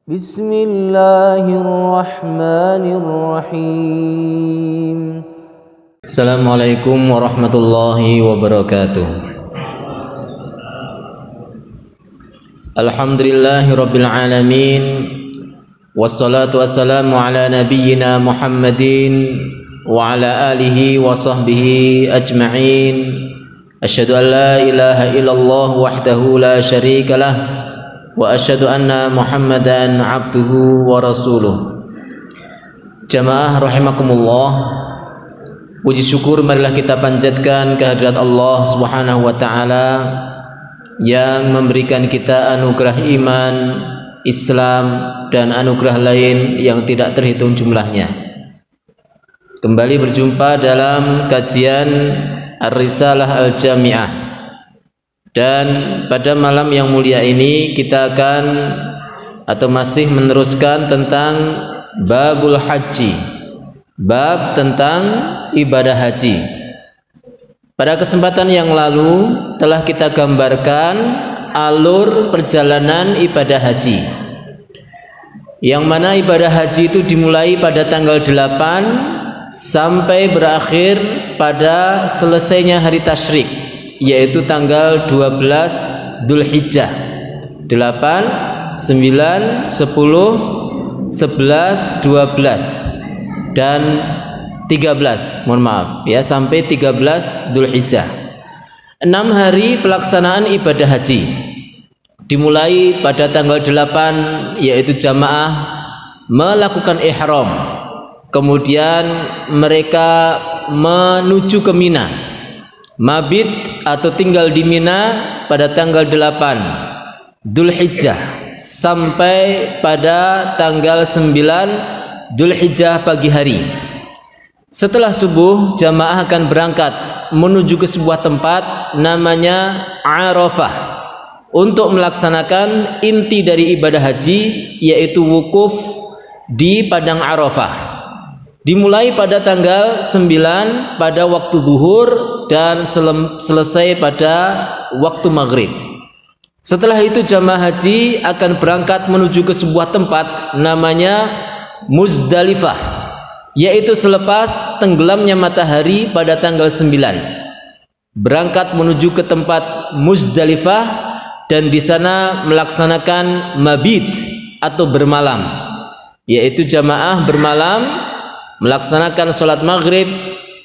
Bismillahirrahmanirrahim. Assalamualaikum warahmatullahi wabarakatuh. Alhamdulillahi rabbil alamin. Wassalatu wassalamu ala nabiyyina Muhammadin wa ala alihi wa sahbihi ajma'in. Asyhadu an la ilaha illallah wahdahu la syarika lah wa asyhadu anna Muhammadan abduhu wa rasuluh. Jamaah rahimakumullah, puji syukur marilah kita panjatkan kehadirat Allah Subhanahu wa taala yang memberikan kita anugerah iman, Islam dan anugerah lain yang tidak terhitung jumlahnya. Kembali berjumpa dalam kajian Ar-Risalah Al-Jami'ah. Dan pada malam yang mulia ini kita akan atau masih meneruskan tentang Babul Haji, bab tentang ibadah haji. Pada kesempatan yang lalu telah kita gambarkan alur perjalanan ibadah haji, yang mana ibadah haji itu dimulai pada tanggal 8 sampai berakhir pada selesainya hari tasyrik, yaitu tanggal 12 Dzulhijjah. 8, 9, 10, 11, 12 dan 13, mohon maaf ya, sampai 13 Dzulhijjah. 6 hari pelaksanaan ibadah haji. Dimulai pada tanggal 8, yaitu jamaah melakukan ihram. Kemudian mereka menuju ke Mina, mabit atau tinggal di Mina pada tanggal 8 Dzulhijjah sampai pada tanggal 9 Dzulhijjah pagi hari. Setelah subuh, jamaah akan berangkat menuju ke sebuah tempat namanya Arafah untuk melaksanakan inti dari ibadah haji, yaitu wukuf di padang Arafah. Dimulai pada tanggal 9 pada waktu zuhur dan selesai pada waktu maghrib. Setelah itu jamaah haji akan berangkat menuju ke sebuah tempat namanya Muzdalifah, yaitu selepas tenggelamnya matahari pada tanggal 9. Berangkat menuju ke tempat Muzdalifah dan di sana melaksanakan mabit atau bermalam, yaitu jamaah bermalam melaksanakan sholat maghrib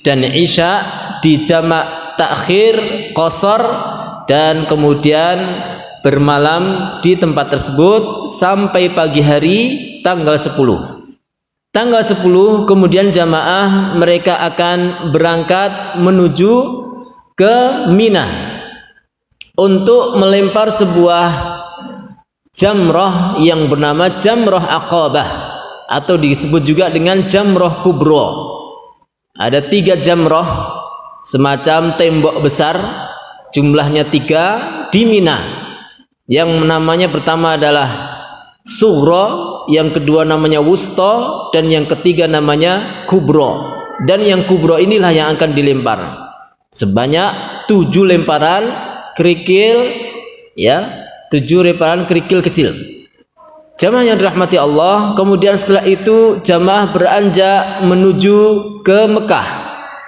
dan isya di jamak takhir qasar, dan kemudian bermalam di tempat tersebut sampai pagi hari tanggal 10. Tanggal 10 kemudian jamaah mereka akan berangkat menuju ke Mina untuk melempar sebuah jamrah yang bernama Jamrah Aqabah, atau disebut juga dengan Jamrah Kubro. Ada 3 jamrah, semacam tembok besar, jumlahnya 3 di Mina. Yang namanya pertama adalah Sughra, yang kedua namanya Wusta, dan yang ketiga namanya Kubro. Dan yang Kubro inilah yang akan dilempar sebanyak 7 lemparan kerikil, ya, 7 lemparan kerikil kecil. Jamaah yang dirahmati Allah, kemudian setelah itu jamaah beranjak menuju ke Mekah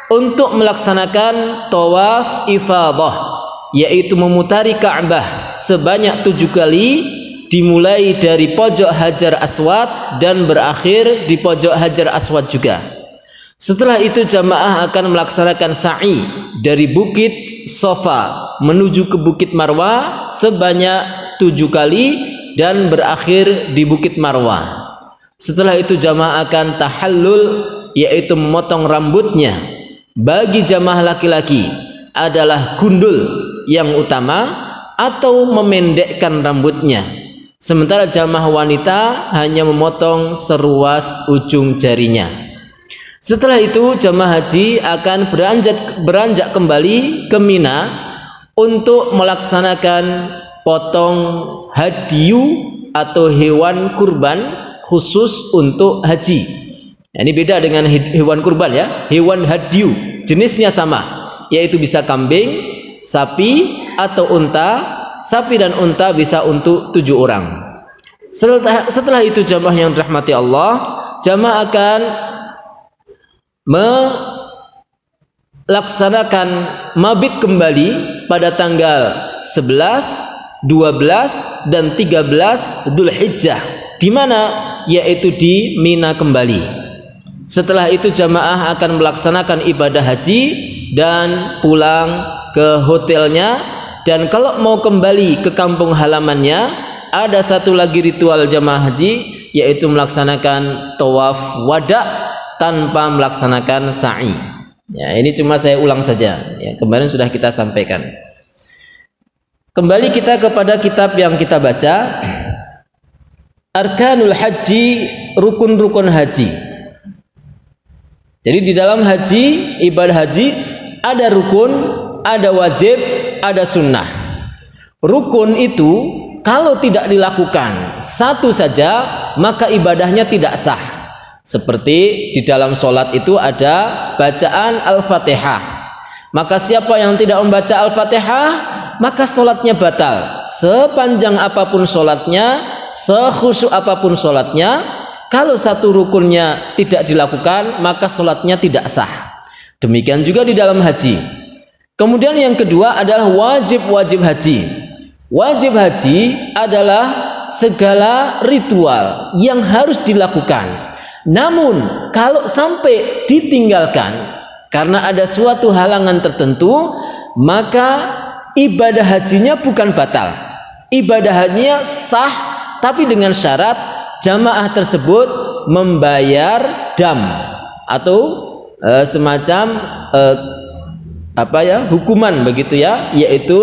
untuk melaksanakan tawaf ifadah, yaitu memutari Ka'bah sebanyak 7 kali, dimulai dari pojok Hajar Aswad dan berakhir di pojok Hajar Aswad juga. Setelah itu jamaah akan melaksanakan sa'i dari Bukit Safa menuju ke Bukit Marwah sebanyak 7 kali dan berakhir di Bukit Marwah. Setelah itu jamaah akan tahallul, yaitu memotong rambutnya. Bagi jamaah laki-laki adalah gundul yang utama atau memendekkan rambutnya, sementara jamaah wanita hanya memotong seruas ujung jarinya. Setelah itu jamaah haji akan beranjak kembali ke Mina untuk melaksanakan potong hadiyu atau hewan kurban khusus untuk haji. Nah, ini beda dengan hewan kurban ya. Hewan hadiyu jenisnya sama, yaitu bisa kambing, sapi atau unta. Sapi dan unta bisa untuk 7 orang. Setelah itu jamaah yang dirahmati Allah, jamaah akan melaksanakan mabit kembali pada tanggal 11, 12 dan 13 Dzulhijjah, di mana yaitu di Mina kembali. Setelah itu jamaah akan melaksanakan ibadah haji dan pulang ke hotelnya, dan kalau mau kembali ke kampung halamannya ada satu lagi ritual jamaah haji, yaitu melaksanakan tawaf wada tanpa melaksanakan sa'i. Ya, ini cuma saya ulang saja. Ya, kemarin sudah kita sampaikan. Kembali kita kepada kitab yang kita baca, Arkanul Haji, rukun-rukun haji. Jadi di dalam haji, ibadah haji, ada rukun, ada wajib, ada sunnah. Rukun itu kalau tidak dilakukan satu saja, maka ibadahnya tidak sah. Seperti di dalam sholat itu ada bacaan Al-Fatihah. Maka siapa yang tidak membaca Al-Fatihah, maka sholatnya batal. Sepanjang apapun sholatnya, sekhusyuk apapun sholatnya, kalau satu rukunnya tidak dilakukan, maka sholatnya tidak sah. Demikian juga di dalam haji. Kemudian yang kedua adalah wajib-wajib haji. Wajib haji adalah segala ritual yang harus dilakukan. Namun kalau sampai ditinggalkan karena ada suatu halangan tertentu, maka ibadah hajinya bukan batal. Ibadah hajinya sah, tapi dengan syarat jamaah tersebut membayar dam atau semacam hukuman begitu ya, yaitu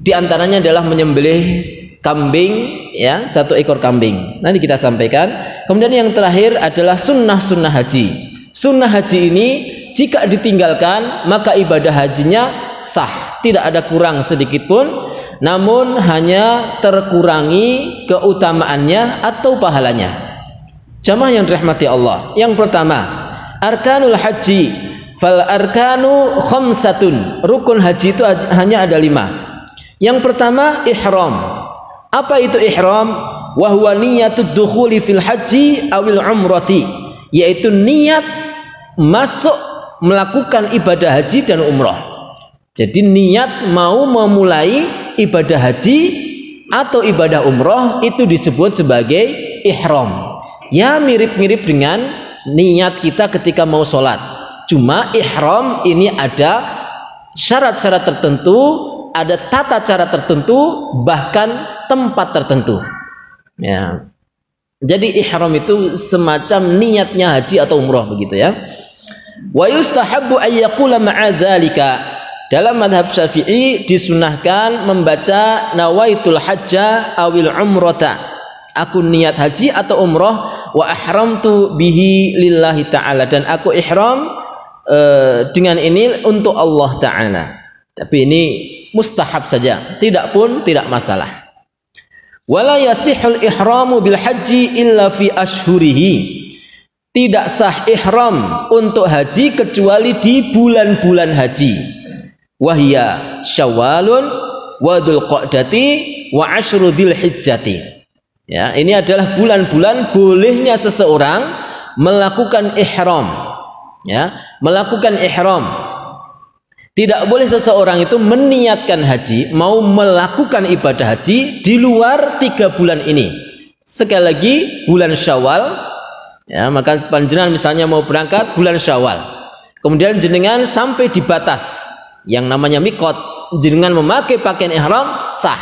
diantaranya adalah menyembelih kambing, ya, 1 ekor kambing. Nanti kita sampaikan. Kemudian yang terakhir adalah sunnah haji. Sunnah haji ini jika ditinggalkan maka ibadah hajinya sah, tidak ada kurang sedikit pun, namun hanya terkurangi keutamaannya atau pahalanya. Jamaah yang dirahmati Allah, yang pertama, arkanul haji. Fal arkanu khamsatun. Rukun haji itu hanya ada 5. Yang pertama, ihram. Apa itu ihram? Wa huwa niyatud dukhuli fil haji awil umrati, yaitu niat masuk melakukan ibadah haji dan umrah. Jadi niat mau memulai ibadah haji atau ibadah umrah itu disebut sebagai ihram. Ya, mirip-mirip dengan niat kita ketika mau sholat. Cuma ihram ini ada syarat-syarat tertentu, ada tata cara tertentu, bahkan tempat tertentu. Ya. Jadi ihram itu semacam niatnya haji atau umrah begitu ya. Wa yustahabbu ay yaqula ma'a dzalika. Dalam mazhab Syafi'i disunahkan membaca nawaitul hajja awil umrata. Aku niat haji atau umrah, wa ahramtu bihi lillahi ta'ala, dan aku ihram dengan ini untuk Allah Ta'ala. Tapi ini mustahab saja, tidak masalah. Wala yasihul ihramu bil haji illa fi ashhurihi. Tidak sah ihram untuk haji kecuali di bulan-bulan haji. Wahia Syawalun wa Dzulqa'dati wa asyru Dzulhijjati. Ya, ini adalah bulan-bulan bolehnya seseorang melakukan ihram. Ya, melakukan ihram. Tidak boleh seseorang itu meniatkan haji, mau melakukan ibadah haji di luar 3 bulan ini. Sekali lagi, bulan Syawal, ya, maka panjenengan misalnya mau berangkat bulan Syawal, kemudian jenengan sampai di batas yang namanya mikot, jenengan memakai pakaian ihram, sah.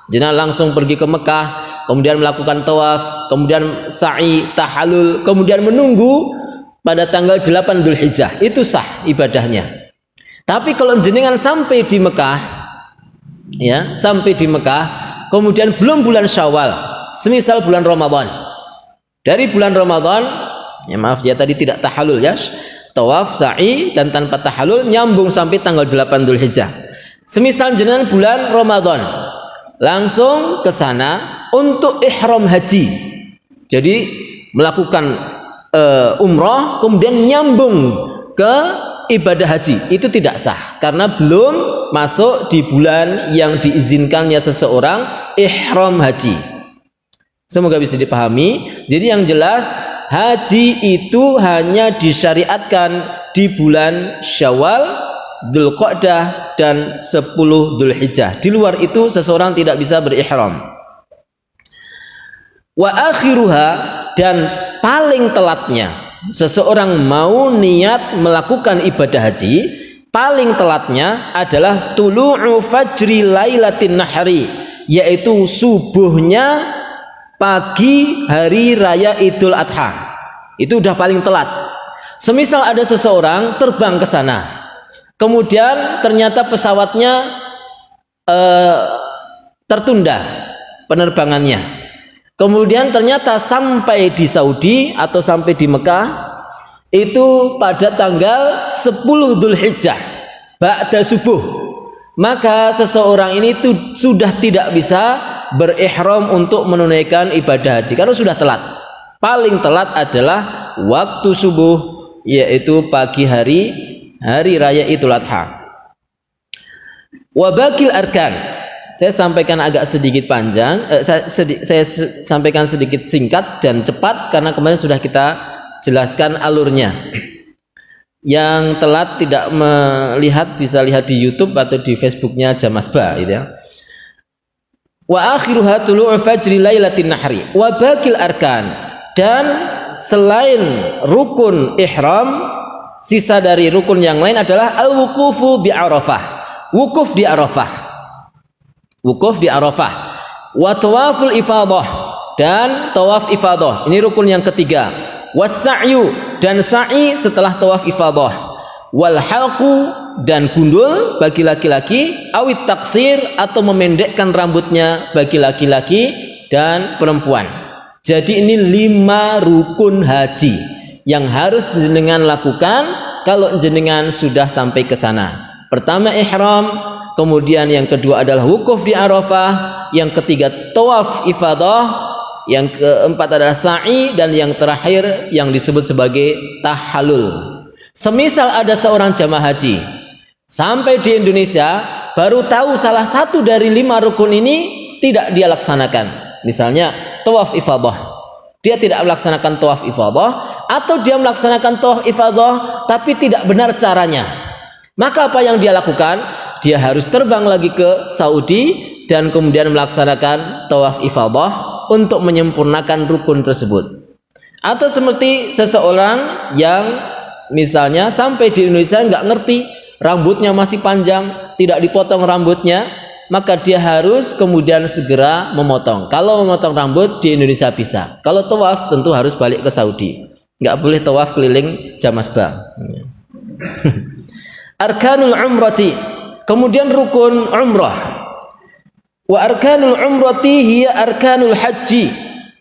Jenengan langsung pergi ke Mekah, kemudian melakukan tawaf, kemudian sa'i, tahallul, kemudian menunggu pada tanggal 8 Dzulhijjah, itu sah ibadahnya. Tapi kalau jenengan sampai di Mekah, ya, sampai di Mekah, kemudian belum bulan Syawal, semisal bulan Ramadan. Dari bulan Ramadan, ya maaf ya tadi tidak tahallul ya, tawaf, sa'i dan tanpa tahallul nyambung sampai tanggal 8 Dzulhijjah. Semisal jenengan bulan Ramadan, langsung ke sana untuk ihram haji. Jadi melakukan umrah kemudian nyambung ke ibadah haji, itu tidak sah karena belum masuk di bulan yang diizinkannya seseorang ihram haji. Semoga bisa dipahami. Jadi yang jelas haji itu hanya disyariatkan di bulan Syawal, Dzulqa'dah dan 10 Dzulhijjah. Di luar itu seseorang tidak bisa berihram. Wa akhiruha, dan paling telatnya seseorang mau niat melakukan ibadah haji, paling telatnya adalah tulu'u fajri lailatin nahri, yaitu subuhnya pagi hari raya Idul Adha. Itu udah paling telat. Semisal ada seseorang terbang ke sana, kemudian ternyata pesawatnya tertunda penerbangannya, kemudian ternyata sampai di Saudi atau sampai di Mekah itu pada tanggal 10 Dzulhijjah ba'da subuh, maka seseorang ini sudah tidak bisa berihram untuk menunaikan ibadah haji karena sudah telat. Paling telat adalah waktu subuh, yaitu pagi hari raya Idul Adha. Wa baqil arkan, saya sampaikan agak sedikit panjang, saya sampaikan sedikit singkat dan cepat karena kemarin sudah kita jelaskan alurnya. Yang telat tidak melihat bisa lihat di YouTube atau di Facebooknya Jamasba, gitu ya. Wa akhiruha tulu'u fajri lailatin nahri wa baqil arkan, dan selain rukun ihram, sisa dari rukun yang lain adalah al-wuqufu bi Arafah, wukuf di Arafah, wukuf di Arafah, wa tawaful ifadah, dan tawaf ifadah, ini rukun yang ketiga, was-sa'yu, dan sa'i setelah tawaf ifadah, wal halqu, dan gundul bagi laki-laki, awit taksir, atau memendekkan rambutnya bagi laki-laki dan perempuan. Jadi ini 5 rukun haji yang harus jenengan lakukan kalau jenengan sudah sampai ke sana. Pertama ihram, kemudian yang kedua adalah wukuf di Arafah, yang ketiga tawaf ifadah, yang keempat adalah sa'i, dan yang terakhir yang disebut sebagai tahallul. Semisal ada seorang jamaah haji sampai di Indonesia baru tahu salah satu dari 5 rukun ini tidak dia laksanakan, misalnya tawaf ifadah, dia tidak melaksanakan tawaf ifadah, atau dia melaksanakan tawaf ifadah tapi tidak benar caranya, maka apa yang dia lakukan? Dia harus terbang lagi ke Saudi dan kemudian melaksanakan tawaf ifadah untuk menyempurnakan rukun tersebut. Atau seperti seseorang yang misalnya sampai di Indonesia nggak ngerti, rambutnya masih panjang, tidak dipotong rambutnya, maka dia harus kemudian segera memotong. Kalau memotong rambut di Indonesia bisa, kalau tawaf tentu harus balik ke Saudi, nggak boleh tawaf keliling Jamasba. Arkanul umrati, kemudian rukun umrah. Wa arkanul umrati hiya arkanul haji,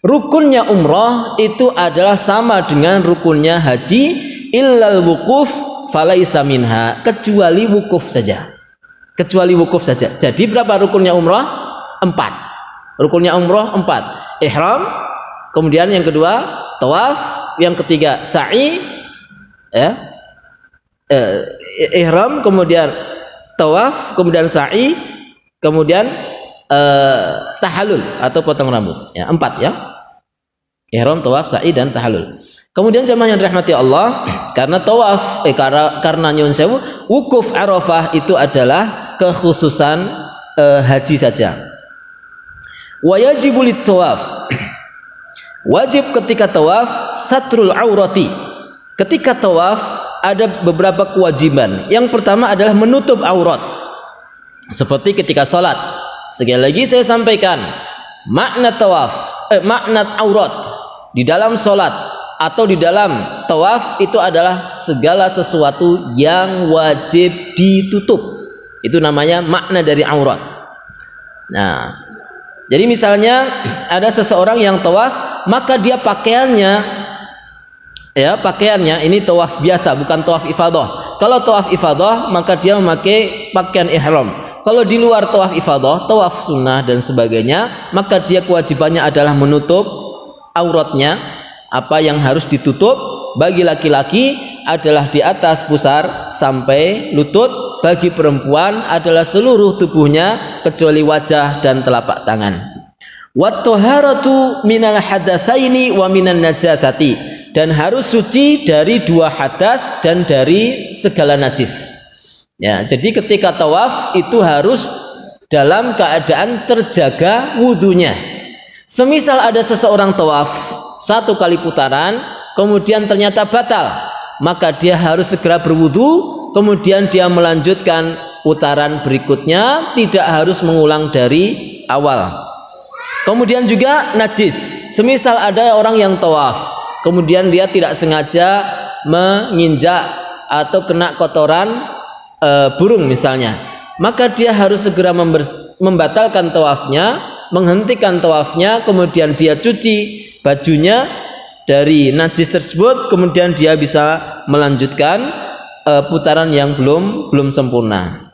rukunnya umrah itu adalah sama dengan rukunnya haji, illal wukuf falaisa minha, kecuali wukuf saja, kecuali wukuf saja. Jadi berapa rukunnya umrah? 4. Rukunnya umrah 4. Ihram, kemudian yang kedua tawaf, yang ketiga sa'i, ihram, kemudian tawaf, kemudian sa'i, kemudian tahallul atau potong rambut. Ya, 4 ya. Ihram, tawaf, sa'i, dan tahallul. Kemudian jemaah yang dirahmati Allah, karena tawaf karena nyun sewu, wukuf Arafah itu adalah kekhususan haji saja. Wa yajibu lit-tawaf, wajib ketika tawaf satrul aurati. Ketika tawaf ada beberapa kewajiban. Yang pertama adalah menutup aurat, seperti ketika salat. Sekali lagi saya sampaikan, makna tawaf, makna aurat di dalam salat atau di dalam tawaf itu adalah segala sesuatu yang wajib ditutup. Itu namanya makna dari aurat. Nah, jadi misalnya ada seseorang yang tawaf, maka dia pakaiannya, ya pakaiannya ini tawaf biasa, bukan tawaf ifadah. Kalau tawaf ifadah maka dia memakai pakaian ihram. Kalau di luar tawaf ifadah, tawaf sunnah dan sebagainya, maka dia kewajibannya adalah menutup auratnya. Apa yang harus ditutup bagi laki-laki adalah di atas pusar sampai lutut, bagi perempuan adalah seluruh tubuhnya kecuali wajah dan telapak tangan. Wat taharatu minal hadatsaini wa minan najasati, dan harus suci dari dua hadas dan dari segala najis. Ya, jadi ketika tawaf itu harus dalam keadaan terjaga wudunya. Semisal ada seseorang tawaf 1 kali putaran kemudian ternyata batal, maka dia harus segera berwudu, kemudian dia melanjutkan putaran berikutnya, tidak harus mengulang dari awal. Kemudian juga najis, semisal ada orang yang tawaf kemudian dia tidak sengaja menginjak atau kena kotoran burung misalnya, maka dia harus segera membatalkan tawafnya, menghentikan tawafnya, kemudian dia cuci bajunya dari najis tersebut, kemudian dia bisa melanjutkan putaran yang belum sempurna.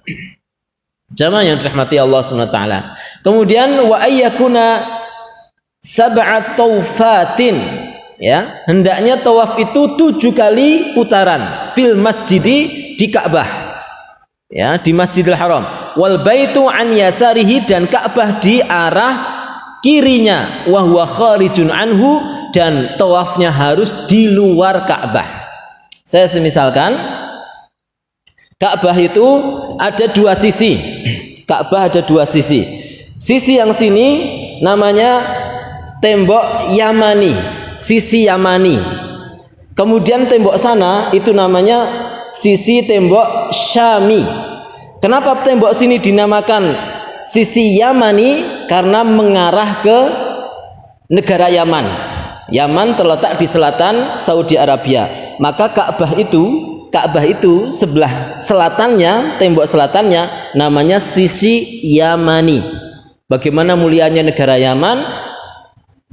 Jamaah yang dirahmati Allah Subhanahu wa taala. Kemudian wa ayyakuna sab'at tawfatin, ya, hendaknya tawaf itu 7 kali putaran fil masjidi, di Ka'bah, ya, di Masjidil Haram, wal baitu an yasarihi, dan Ka'bah di arah kirinya, wa huwa kharijun anhu, dan tawafnya harus di luar Ka'bah. Saya semisalkan Ka'bah itu ada 2 sisi. Ka'bah ada 2 sisi. Sisi yang sini namanya tembok Yamani, sisi Yamani. Kemudian tembok sana itu namanya sisi tembok Syami. Kenapa tembok sini dinamakan sisi Yamani? Karena mengarah ke negara Yaman. Yaman terletak di selatan Saudi Arabia. Maka Ka'bah itu sebelah selatannya, tembok selatannya namanya sisi Yamani. Bagaimana mulianya negara Yaman,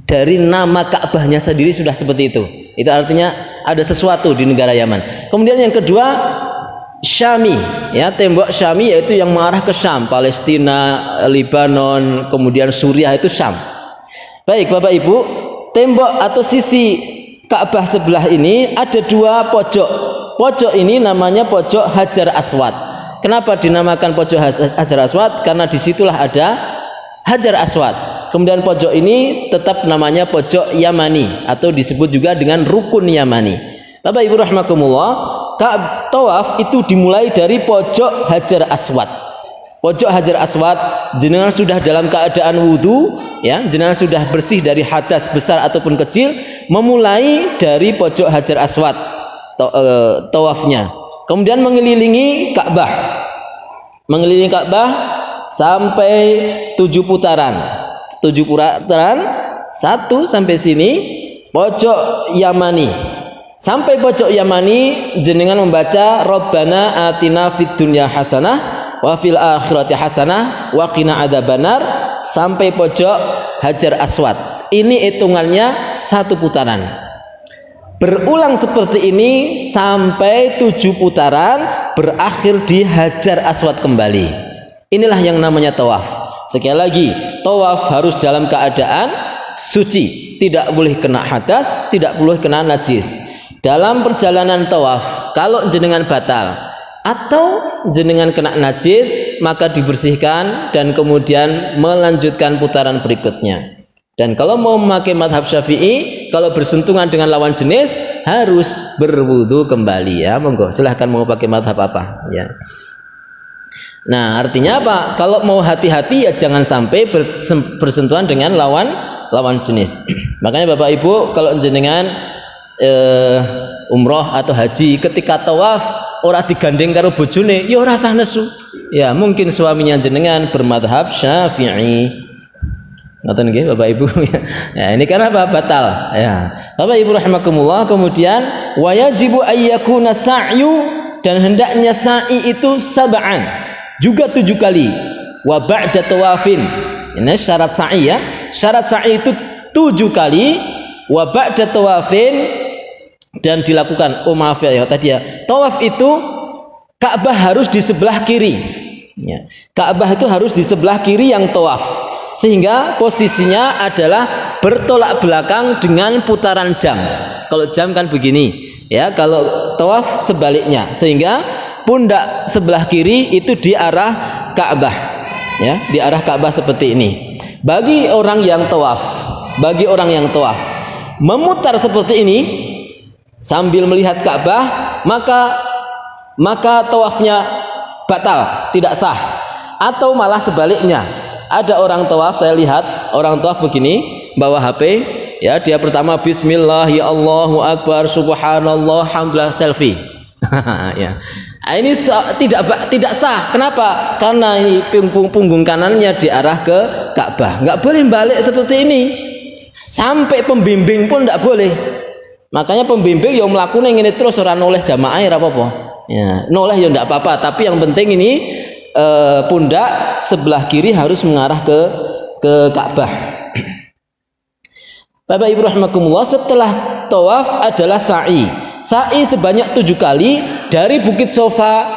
dari nama Ka'bahnya sendiri sudah seperti itu. Itu artinya ada sesuatu di negara Yaman. Kemudian yang kedua Syami, ya, tembok Syami yaitu yang mengarah ke Syam, Palestina, Lebanon, kemudian Suriah, itu Syam. Baik Bapak Ibu, tembok atau sisi Ka'bah sebelah ini ada 2 pojok. Pojok ini namanya pojok Hajar Aswad. Kenapa dinamakan pojok Hajar Aswad? Karena disitulah ada Hajar Aswad. Kemudian pojok ini tetap namanya pojok Yamani atau disebut juga dengan rukun Yamani. Bapak Ibu rahimakumullah, tawaf itu dimulai dari pojok Hajar Aswad. Pojok Hajar Aswad, jenengan sudah dalam keadaan wudu, ya, jenengan sudah bersih dari hadas besar ataupun kecil, memulai dari pojok Hajar Aswad tawafnya. Kemudian mengelilingi Ka'bah. Mengelilingi Ka'bah sampai 7 putaran. 7 putaran, 1 sampai sini pojok Yamani. Sampai pojok Yamani jenengan membaca Rabbana atina fid dunya hasanah wa fil akhirati hasanah wa qina adzabannar sampai pojok Hajar Aswad. Ini hitungannya 1 putaran. Berulang seperti ini sampai 7 putaran, berakhir di Hajar Aswad kembali. Inilah yang namanya tawaf. Sekali lagi, tawaf harus dalam keadaan suci, tidak boleh kena hadas, tidak boleh kena najis. Dalam perjalanan tawaf, kalau jenengan batal atau jenengan kena najis, maka dibersihkan dan kemudian melanjutkan putaran berikutnya. Dan kalau mau memakai madhab Syafi'i, kalau bersentuhan dengan lawan jenis harus berwudu kembali, ya. Monggo silahkan mau pakai madhab apa, ya. Nah, artinya apa? Kalau mau hati-hati ya jangan sampai bersentuhan dengan lawan jenis. Makanya Bapak Ibu, kalau jenengan umroh atau haji, ketika tawaf ora digandeng karo bojone, ya ora sah nesu. Ya, mungkin suaminya jenengan bermadhab Syafi'i. Ngoten nggih Bapak Ibu. Ya, ini karena apa? Batal. Ya. Bapak Ibu rahimakumullah, kemudian wajibu ayyakuna sa'yu, dan hendaknya sa'i itu sab'an, juga 7 kali. Wa ba'da tawafin. Ini syarat sa'i, ya. Syarat sa'i itu 7 kali. Wa ba'da tawafin, dan dilakukan, oh maaf ya tadi ya. Tawaf itu Ka'bah harus di sebelah kiri. Ya. Ka'bah itu harus di sebelah kiri yang tawaf. Sehingga posisinya adalah bertolak belakang dengan putaran jam. Kalau jam kan begini, ya. Kalau tawaf sebaliknya, sehingga pundak sebelah kiri itu di arah Ka'bah, ya, di arah Ka'bah seperti ini. Bagi orang yang tawaf, memutar seperti ini sambil melihat Ka'bah, maka tawafnya batal, tidak sah. Atau malah sebaliknya, ada orang tawaf, saya lihat orang tawaf begini, bawa HP, ya, dia pertama bismillah, ya Allahu akbar, subhanallah, alhamdulillah, selfie. Ya. Ini tidak sah. Kenapa? Karena ini punggung kanannya diarah ke Ka'bah. Nggak boleh balik seperti ini. Sampai pembimbing pun nggak boleh. Makanya pembimbing yang melakukan ini terus orang noleh jamaah ya apa-apa. Ya, noleh ya nggak apa-apa. Tapi yang penting ini pundak sebelah kiri harus mengarah ke Ka'bah. Bapak Ibu rahimakumullah, setelah tawaf adalah sa'i. Sa'i sebanyak 7 kali dari Bukit Sofa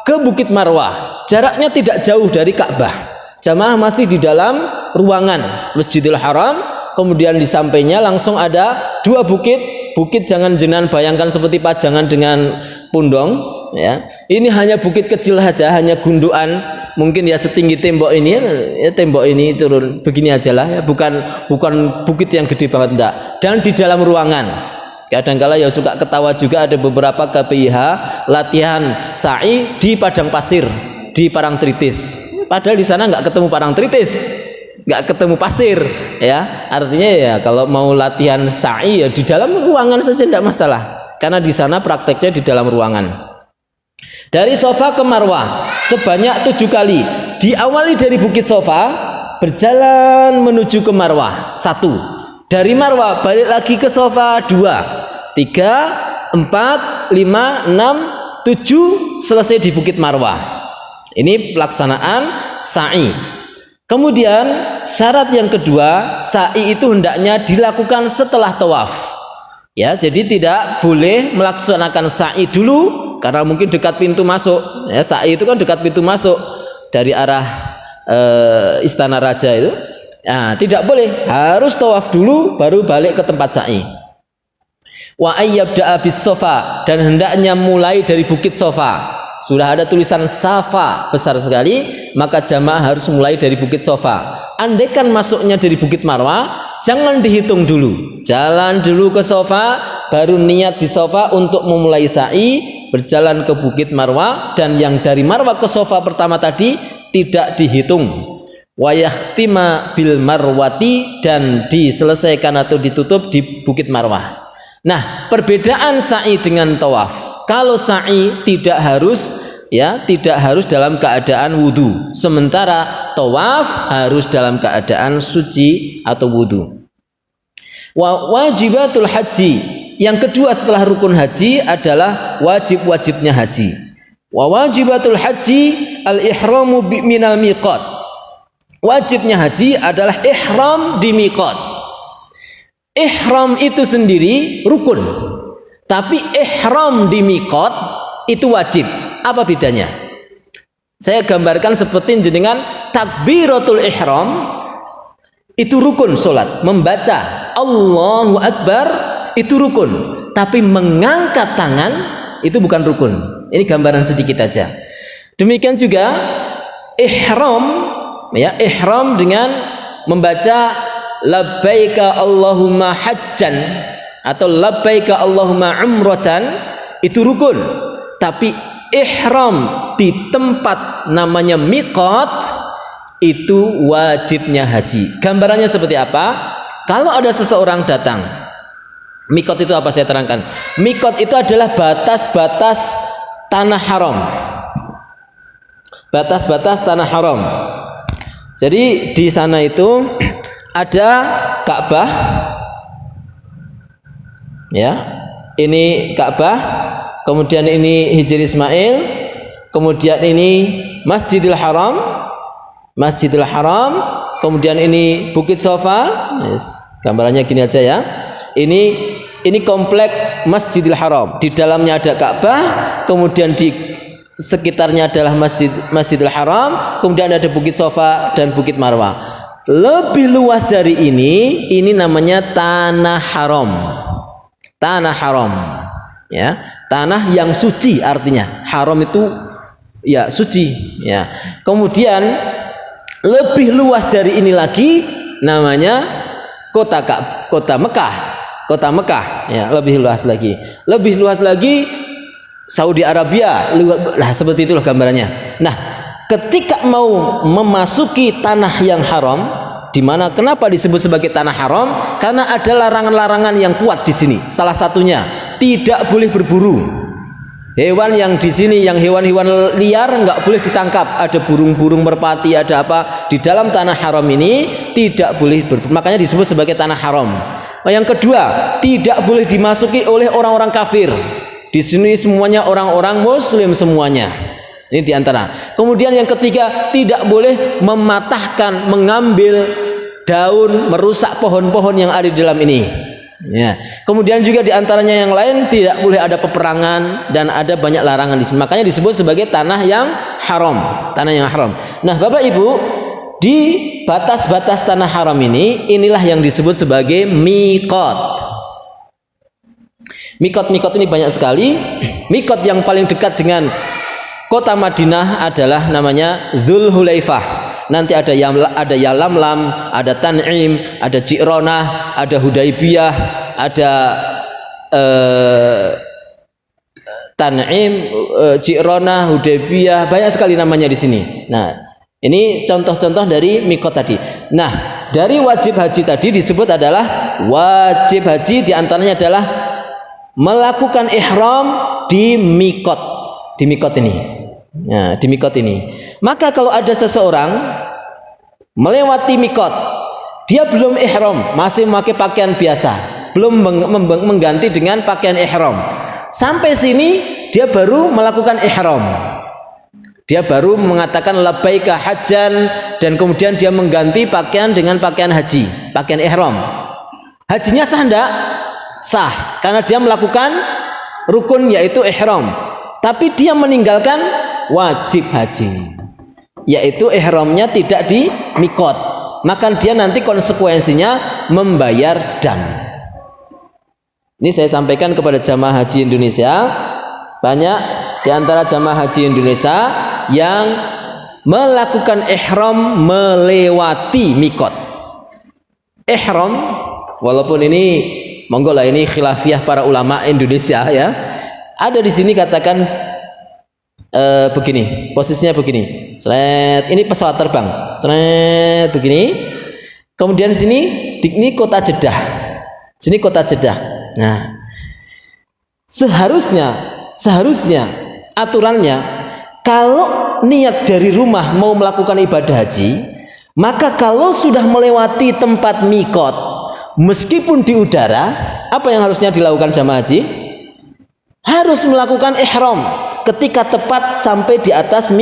ke Bukit Marwah. Jaraknya tidak jauh dari Ka'bah. Jamaah masih di dalam ruangan Masjidil Haram. Kemudian di sampingnya langsung ada 2 bukit. Bukit jangan jenengan bayangkan seperti pajangan dengan pundong, ya. Ini hanya bukit kecil saja, hanya gundukan, mungkin ya setinggi tembok ini, ya, tembok ini turun begini aja lah, ya. Bukan bukit yang gede banget, enggak. Dan di dalam ruangan. Kadang-kala ya suka ketawa juga, ada beberapa KPIH latihan sa'i di padang pasir, di Parangtritis. Padahal di sana nggak ketemu Parangtritis, nggak ketemu pasir, ya. Artinya ya kalau mau latihan sa'i ya di dalam ruangan saja tidak masalah, karena di sana prakteknya di dalam ruangan. Dari Sofa ke Marwah sebanyak 7 kali. Diawali dari Bukit Sofa, berjalan menuju ke Marwah 1. Dari Marwah balik lagi ke Sofa 2, 3, 4, 5, 6, 7, selesai di Bukit Marwah. Ini pelaksanaan sa'i. Kemudian syarat yang kedua, sa'i itu hendaknya dilakukan setelah tawaf. Ya, jadi tidak boleh melaksanakan sa'i dulu karena mungkin dekat pintu masuk. Ya, sa'i itu kan dekat pintu masuk dari arah Istana Raja itu. Nah, tidak boleh, harus tawaf dulu baru balik ke tempat sa'i. Wa ayyabda'a bis Sofa, dan hendaknya mulai dari Bukit Sofa. Sudah ada tulisan Safa besar sekali, maka jamaah harus mulai dari Bukit Sofa. Andaikan masuknya dari Bukit Marwah, jangan dihitung dulu. Jalan dulu ke Sofa, baru niat di Sofa untuk memulai sa'i, berjalan ke Bukit Marwah, dan yang dari Marwah ke Sofa pertama tadi tidak dihitung. Wa yakhtima bil marwati, dan diselesaikan atau ditutup di Bukit Marwah. Nah, perbedaan sa'i dengan tawaf. Kalau sa'i tidak harus dalam keadaan wudu, sementara tawaf harus dalam keadaan suci atau wudu. Wajibatul haji, yang kedua setelah rukun haji adalah wajib-wajibnya haji. Wajibatul haji al-ihramu minal miqat. Wajibnya haji adalah ihram di miqat. Ihram itu sendiri rukun, tapi ihram di miqat itu wajib. Apa bedanya? Saya gambarkan seperti jenengan takbiratul ihram itu rukun solat, membaca Allahu Akbar itu rukun, tapi mengangkat tangan itu bukan rukun. Ini gambaran sedikit aja. Demikian juga ihram, ya, ihram dengan membaca labbaika Allahumma hajjan atau labbaika Allahumma umratan itu rukun, tapi ihram di tempat namanya miqat itu wajibnya haji. Gambarannya seperti apa? Kalau ada seseorang datang, miqat itu apa, saya terangkan. Miqat itu adalah batas-batas tanah haram, batas-batas tanah haram. Jadi di sana itu ada Ka'bah, ya, ini Ka'bah, kemudian ini Hijr Ismail, kemudian ini Masjidil Haram, kemudian ini Bukit Sofa. Yes, gambarannya gini aja ya. Ini komplek Masjidil Haram. Di dalamnya ada Ka'bah, kemudian di sekitarnya adalah Masjidil Haram, kemudian ada Bukit Sofa dan Bukit Marwah. Lebih luas dari ini namanya tanah haram. Tanah haram, ya, tanah yang suci, artinya haram itu ya suci, ya. Kemudian Lebih luas dari ini lagi namanya kota Mekah. Kota Mekah ya, lebih luas lagi. Lebih luas lagi Saudi Arabia. Nah, seperti itulah gambarannya. Nah, ketika mau memasuki tanah yang haram, di mana kenapa disebut sebagai tanah haram? Karena ada larangan-larangan yang kuat di sini. Salah satunya tidak boleh berburu. Hewan yang di sini, yang hewan-hewan liar nggak boleh ditangkap. Ada burung-burung merpati, ada apa di dalam tanah haram ini tidak boleh berburu. Makanya disebut sebagai tanah haram. Yang kedua, tidak boleh dimasuki oleh orang-orang kafir. Di sini semuanya orang-orang Muslim semuanya. Ini diantara. Kemudian yang ketiga, tidak boleh mematahkan, mengambil daun, merusak pohon-pohon yang ada di dalam ini. Ya. Kemudian juga diantaranya yang lain, tidak boleh ada peperangan dan ada banyak larangan di sini. Makanya disebut sebagai tanah yang haram, tanah yang haram. Nah, Bapak Ibu, di batas-batas tanah haram ini, inilah yang disebut sebagai miqat. Mikot-mikot ini banyak sekali. Mikot yang paling dekat dengan kota Madinah adalah namanya Dzulhulaifah. Nanti ada Yalamlam, ada Tan'im, ada Ji'ronah, ada Hudaybiyah, ada Tan'im, Ji'ronah, Hudaybiyah, banyak sekali namanya di sini. Nah, ini contoh-contoh dari mikot tadi. Nah, dari wajib haji tadi disebut adalah wajib haji, diantaranya adalah melakukan ihram di mikot ini. Nah, di mikot ini. Maka kalau ada seseorang melewati mikot, dia belum ihram, masih memakai pakaian biasa, belum mengganti dengan pakaian ihram. Sampai sini dia baru melakukan ihram. Dia baru mengatakan labbaika hajjan, dan kemudian dia mengganti pakaian dengan pakaian haji, pakaian ihram. Hajinya sah enggak? Sah, karena dia melakukan rukun yaitu ihram. Tapi dia meninggalkan wajib haji, yaitu ihramnya tidak di mikot. Maka dia nanti konsekuensinya membayar dam. Ini saya sampaikan kepada jamaah haji Indonesia. Banyak di antara jamaah haji Indonesia yang melakukan ihram melewati mikot. Ihram, walaupun ini monggo lah, ini khilafiyah para ulama Indonesia ya. Ada di sini katakan begini, posisinya begini. Seret, ini pesawat terbang. Seret begini. Kemudian di sini ini kota Jeddah. Sini kota Jeddah. Nah, seharusnya aturannya kalau niat dari rumah mau melakukan ibadah haji, maka kalau sudah melewati tempat mikot, meskipun di udara, apa yang harusnya dilakukan jamaah haji? Harus melakukan ihram ketika tepat sampai di atas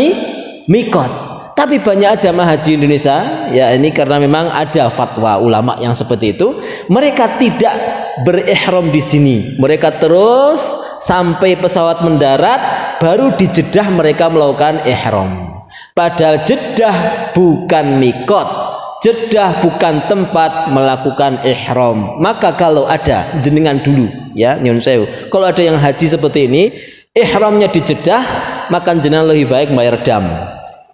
mikot. Tapi banyak jamaah haji Indonesia, ya ini karena memang ada fatwa ulama yang seperti itu, mereka tidak berihram di sini. Mereka terus sampai pesawat mendarat, baru di Jeddah mereka melakukan ihram. Padahal Jeddah bukan mikot. Jeddah bukan tempat melakukan ihram. Maka kalau ada jenengan dulu ya, nyun sewu, kalau ada yang haji seperti ini, ihramnya di Jeddah, maka jenengan lebih baik bayar dam.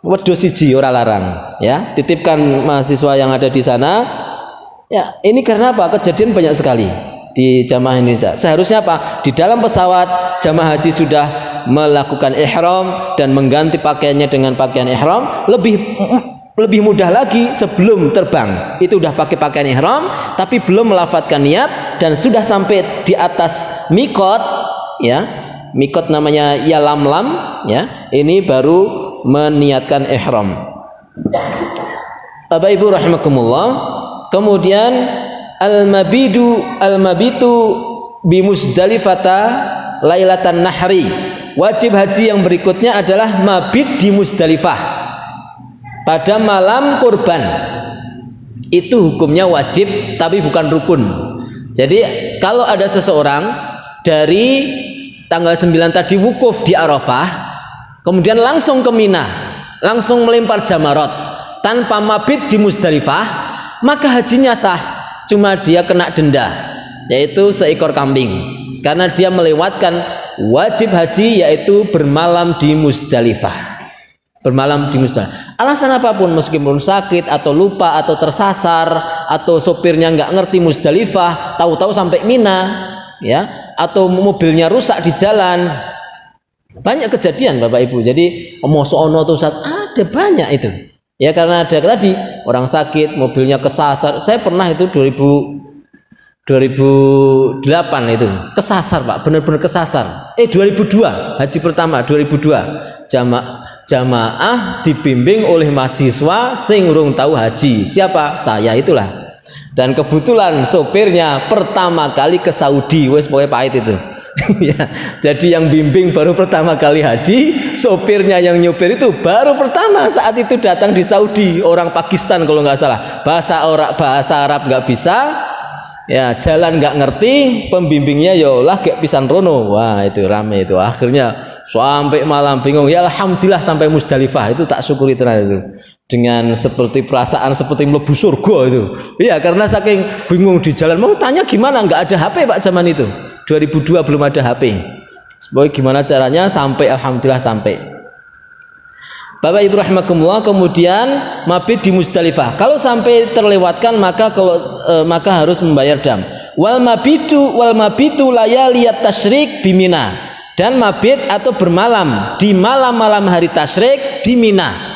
Wedhus siji ora larang ya. Titipkan mahasiswa yang ada di sana. Ya, ini karena apa? Kejadian banyak sekali di jamaah Indonesia. Seharusnya apa? Di dalam pesawat jamaah haji sudah melakukan ihram dan mengganti pakaiannya dengan pakaian ihram. Lebih mudah lagi sebelum terbang itu udah pakai pakaian ihram, tapi belum melafadzkan niat dan sudah sampai di atas mikot ya, mikot namanya Yalamlam ya, ini baru meniatkan ihram. Bapak Ibu rahimakumullah. Kemudian al-mabitu bi Muzdalifata lailatan nahri. Wajib haji yang berikutnya adalah mabit di Muzdalifah pada malam kurban. Itu hukumnya wajib tapi bukan rukun. Jadi kalau ada seseorang dari tanggal 9 tadi wukuf di Arafah, kemudian langsung ke Mina, langsung melempar jamarat tanpa mabit di Muzdalifah, maka hajinya sah. Cuma dia kena denda, yaitu seekor kambing, karena dia melewatkan wajib haji, yaitu bermalam di Muzdalifah. bermalam di Musdalifah. Alasan apapun, meskipun sakit atau lupa atau tersasar atau sopirnya nggak ngerti Musdalifah, tahu-tahu sampai Mina, ya, atau mobilnya rusak di jalan, banyak kejadian Bapak Ibu. Jadi ono tuh saat ada banyak itu, ya, karena ada tadi orang sakit, mobilnya kesasar. Saya pernah itu 2008 itu kesasar Pak, benar-benar kesasar. 2002 haji pertama 2002 jamaah dibimbing oleh mahasiswa sing urung tahu haji. Siapa? Saya itulah. Dan kebetulan sopirnya pertama kali ke Saudi, wes pokoknya pahit itu. Ya, jadi yang bimbing baru pertama kali haji, sopirnya yang nyopir itu baru pertama saat itu datang di Saudi, orang Pakistan kalau nggak salah, bahasa Arab nggak bisa, ya, jalan nggak ngerti, pembimbingnya yolah kayak pisan rono. Wah, itu rame itu. Akhirnya sampai malam bingung. Ya alhamdulillah sampai Musdalifah, itu tak syukuri tenan itu. Dengan seperti perasaan seperti mlebu surga itu. Iya, karena saking bingung di jalan, mau tanya gimana, nggak ada HP Pak zaman itu. 2002 belum ada HP. Sebagai gimana caranya sampai, alhamdulillah sampai. Bapak Ibu rahimakumullah, kemudian mabit di Musdalifah. Kalau sampai terlewatkan maka harus membayar dam. Wal mabitu layaliyat tasyrik di Mina. Dan mabit atau bermalam di malam-malam hari tasyrik di Mina.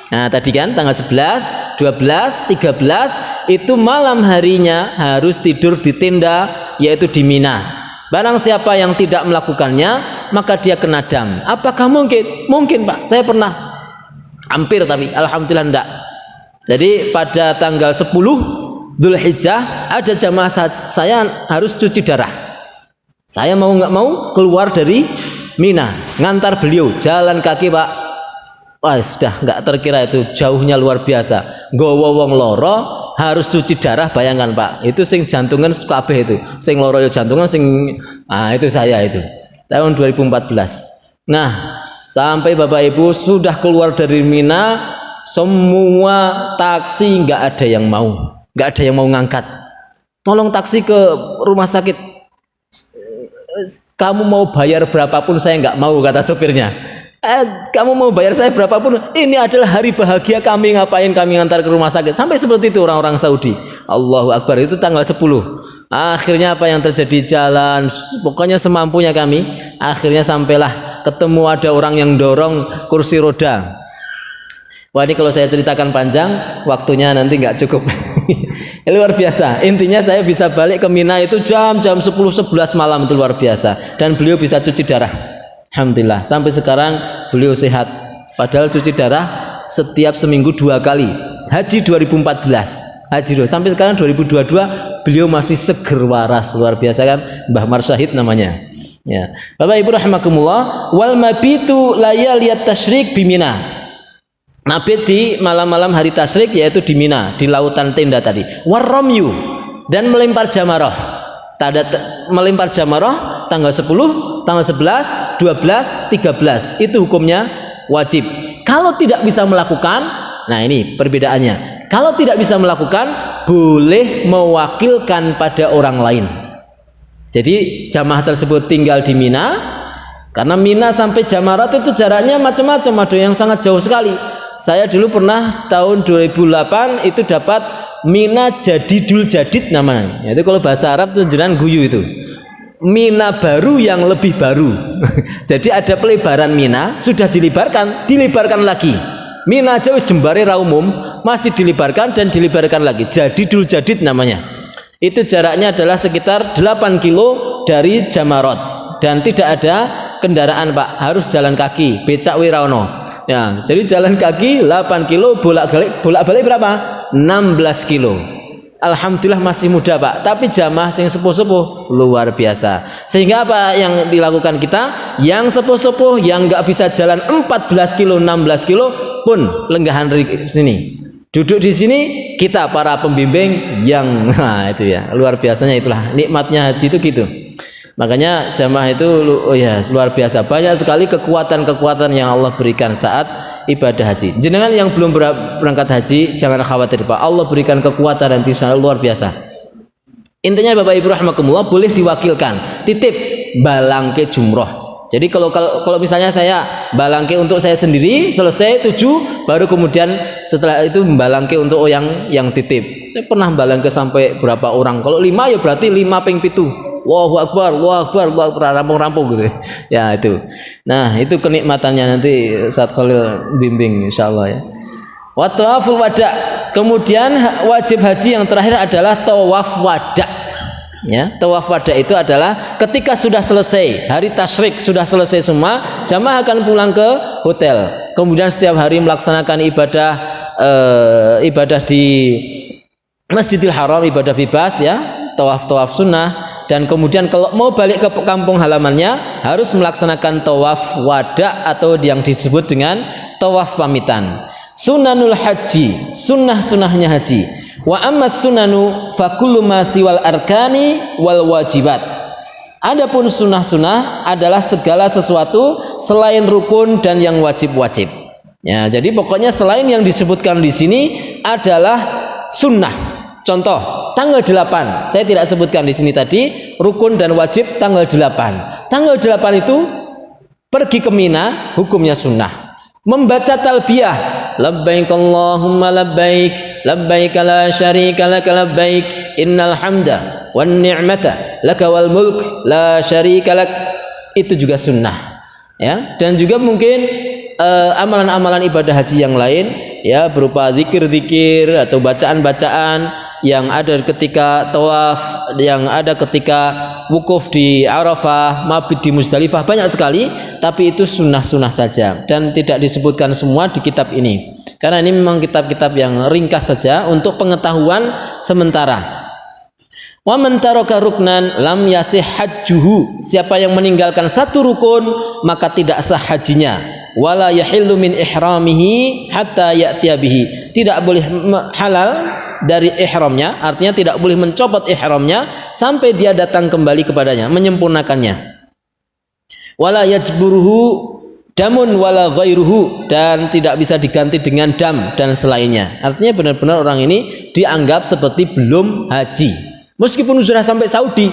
Nah, tadi kan tanggal 11, 12, 13 itu malam harinya harus tidur di tenda, yaitu di Mina. Barang siapa yang tidak melakukannya, maka dia kena dam. Apakah mungkin? Mungkin Pak, saya pernah hampir, tapi alhamdulillah enggak. Jadi pada tanggal 10 Dzulhijjah ada jamaah saya harus cuci darah. Saya mau nggak mau keluar dari Mina, ngantar beliau jalan kaki Pak. Wah, sudah nggak terkira itu jauhnya luar biasa. Nggawa wong loro harus cuci darah, bayangkan Pak. Itu sing jantungan kabeh itu. Sing loro ya jantungan, itu saya itu. Tahun 2014. Nah, sampai Bapak Ibu sudah keluar dari Mina, semua taksi nggak ada yang mau ngangkat. Tolong taksi ke rumah sakit. Kamu mau bayar berapapun saya nggak mau, kata sopirnya. Kamu mau bayar saya berapapun, ini adalah hari bahagia kami, ngapain kami ngantar ke rumah sakit. Sampai seperti itu orang-orang Saudi. Allahu Akbar. Itu tanggal 10. Akhirnya apa yang terjadi, jalan pokoknya semampunya kami. Akhirnya sampailah ketemu ada orang yang dorong kursi roda. Wah, ini kalau saya ceritakan panjang, waktunya nanti nggak cukup. Luar biasa. Intinya saya bisa balik ke Mina itu jam 10-11 malam, itu luar biasa. Dan beliau bisa cuci darah. Alhamdulillah, sampai sekarang beliau sehat. Padahal cuci darah setiap seminggu 2 kali. Haji 2014, sampai sekarang 2022 beliau masih seger waras, luar biasa kan, Mbah Marsyahid namanya. Ya, Bapak Ibu rahimakumullah, wal mabitu layaliyat tasyrik bi Mina. Mabit di malam-malam hari tasyrik, yaitu di Mina, di lautan tenda tadi. Warramyu, dan melempar jamarah. Melempar jamarah tanggal 10, tanggal 11, 12, 13 itu hukumnya wajib. Kalau tidak bisa melakukan, nah ini perbedaannya. Kalau tidak bisa melakukan, boleh mewakilkan pada orang lain. Jadi jamaah tersebut tinggal di Mina, karena Mina sampai Jamarat itu jaraknya macam-macam, ada yang sangat jauh sekali. Saya dulu pernah tahun 2008 itu dapat Mina Jadidul Jadid namanya. Itu kalau bahasa Arab itu jenengan guyu itu. Mina baru yang lebih baru. Jadi ada pelebaran Mina, sudah dilibarkan lagi. Mina jauh jembare ra umum, masih dilibarkan dan dilibarkan lagi. Jadidul Jadid namanya. Itu jaraknya adalah sekitar 8 kilo dari Jamarat dan tidak ada kendaraan Pak, harus jalan kaki, becak wiraono. Ya, jadi jalan kaki 8 kilo bolak-balik berapa? 16 kilo. Alhamdulillah masih muda Pak, tapi jamaah sing sepuh-sepuh luar biasa. Sehingga apa yang dilakukan kita? Yang sepuh-sepuh yang nggak bisa jalan 14 kilo, 16 kilo pun lenggahan di sini. Duduk di sini kita para pembimbing yang itu ya, luar biasanya, itulah nikmatnya haji itu gitu. Makanya jamaah itu luar biasa, banyak sekali kekuatan-kekuatan yang Allah berikan saat ibadah haji. Jenengan yang belum berangkat haji jangan khawatir Pak, Allah berikan kekuatan dan bisa luar biasa. Intinya Bapak Ibu rahimakumullah, boleh diwakilkan, titip balangke jumroh. Jadi kalau misalnya saya balangke untuk saya sendiri selesai 7, baru kemudian setelah itu balangke untuk yang titip. Saya pernah balangke sampai berapa orang. Kalau 5 ya berarti 5 ping 7. Allahu Akbar, rampung-rampung gitu. Ya itu. Nah, itu kenikmatannya nanti Ustaz Khalil bimbing insyaallah ya. Wa tawaful wada. Kemudian wajib haji yang terakhir adalah tawaf wada. Ya, tawaf wada itu adalah ketika sudah selesai hari tasyrik, sudah selesai semua, jamaah akan pulang ke hotel. Kemudian setiap hari melaksanakan ibadah di Masjidil Haram, ibadah bebas ya, tawaf sunnah. Dan kemudian kalau mau balik ke kampung halamannya harus melaksanakan tawaf wada atau yang disebut dengan tawaf pamitan. Sunanul haji, sunnahnya haji. Wa ammas sunanu fa kullu ma siwal arkani wal wajibat. Adapun sunnah adalah segala sesuatu selain rukun dan yang wajib-wajib. Ya, jadi pokoknya selain yang disebutkan di sini adalah sunnah. Contoh, tanggal 8. Saya tidak sebutkan di sini tadi, rukun dan wajib tanggal 8. Tanggal 8 itu pergi ke Mina, hukumnya sunnah. Membaca talbiyah, labbaik Allahumma labbaik, labbaik la syarika lak labbaik, innal hamda wan ni'mata laka wal mulk la syarika lak, itu juga sunnah ya. Dan juga mungkin amalan-amalan ibadah haji yang lain ya, berupa zikir-zikir atau bacaan-bacaan yang ada ketika tawaf, yang ada ketika wukuf di Arafah, mabit di Muzdalifah, banyak sekali. Tapi itu sunnah-sunnah saja dan tidak disebutkan semua di kitab ini, karena ini memang kitab-kitab yang ringkas saja untuk pengetahuan sementara. Wa man taraka ruknan lam yasih hajjuhu. Siapa yang meninggalkan satu rukun maka tidak sah hajinya. Wala yahillu min ihramihi hatta ya'tiya bihi. Tidak boleh halal dari ihramnya, artinya tidak boleh mencopot ihramnya sampai dia datang kembali kepadanya, menyempurnakannya. Wala yajburuhu damun wala ghairuhu, dan tidak bisa diganti dengan dam dan selainnya. Artinya benar-benar orang ini dianggap seperti belum haji. Meskipun sudah sampai Saudi,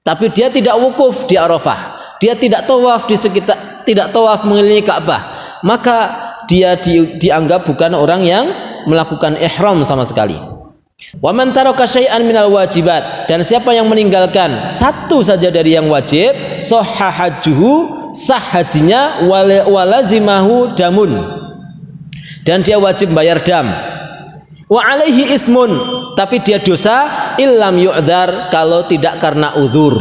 tapi dia tidak wukuf di Arafah, dia tidak tawaf di sekitar, tidak tawaf mengelilingi Ka'bah, maka dia dianggap bukan orang yang melakukan ihram sama sekali. Wa man taraka syai'an minal wajibat, dan siapa yang meninggalkan satu saja dari yang wajib, sahha hajjuhu, sah hajinya, walazimahu damun, dan dia wajib bayar dam. Wa alaihi ismun, tapi dia dosa illam yu'dzar, kalau tidak karena uzur.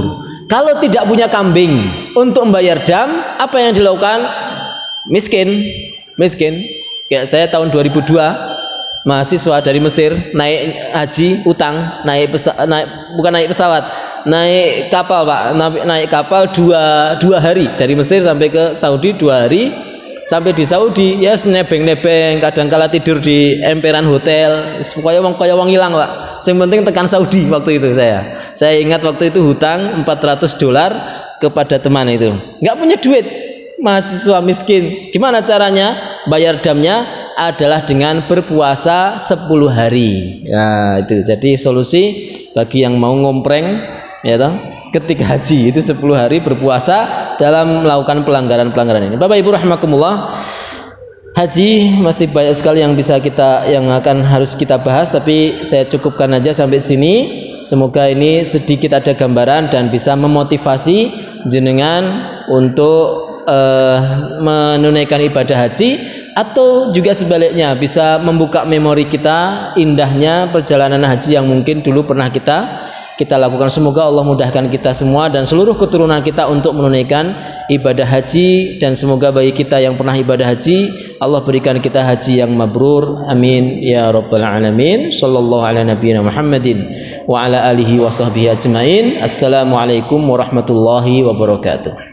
Kalau tidak punya kambing untuk membayar dam, apa yang dilakukan? Miskin. Kayak saya tahun 2002, mahasiswa dari Mesir, naik haji, utang, naik pesawat, naik kapal Pak, naik kapal dua hari dari Mesir sampai ke Saudi, 2 hari. Sampai di Saudi ya nebeng-nebeng, kadang-kala tidur di emperan hotel, kaya wong hilang Pak. Yang penting tekan Saudi waktu itu saya ingat waktu itu hutang $400 kepada teman itu, nggak punya duit, mahasiswa miskin. Gimana caranya bayar damnya? Adalah dengan berpuasa 10 hari ya. Itu jadi solusi bagi yang mau ngompreng ya toh, ketika haji itu 10 hari berpuasa dalam melakukan pelanggaran-pelanggaran ini. Bapak Ibu rahimakumullah, haji masih banyak sekali yang akan harus kita bahas, tapi saya cukupkan aja sampai sini. Semoga ini sedikit ada gambaran dan bisa memotivasi jenengan untuk menunaikan ibadah haji, atau juga sebaliknya bisa membuka memori kita indahnya perjalanan haji yang mungkin dulu pernah kita lakukan. Semoga Allah mudahkan kita semua dan seluruh keturunan kita untuk menunaikan ibadah haji, dan semoga bagi kita yang pernah ibadah haji, Allah berikan kita haji yang mabrur. Amin ya rabbal alamin. Sallallahu ala nabiyyina Muhammadin wa ala alihi wa sahbihi ajmain. Assalamualaikum warahmatullahi wabarakatuh.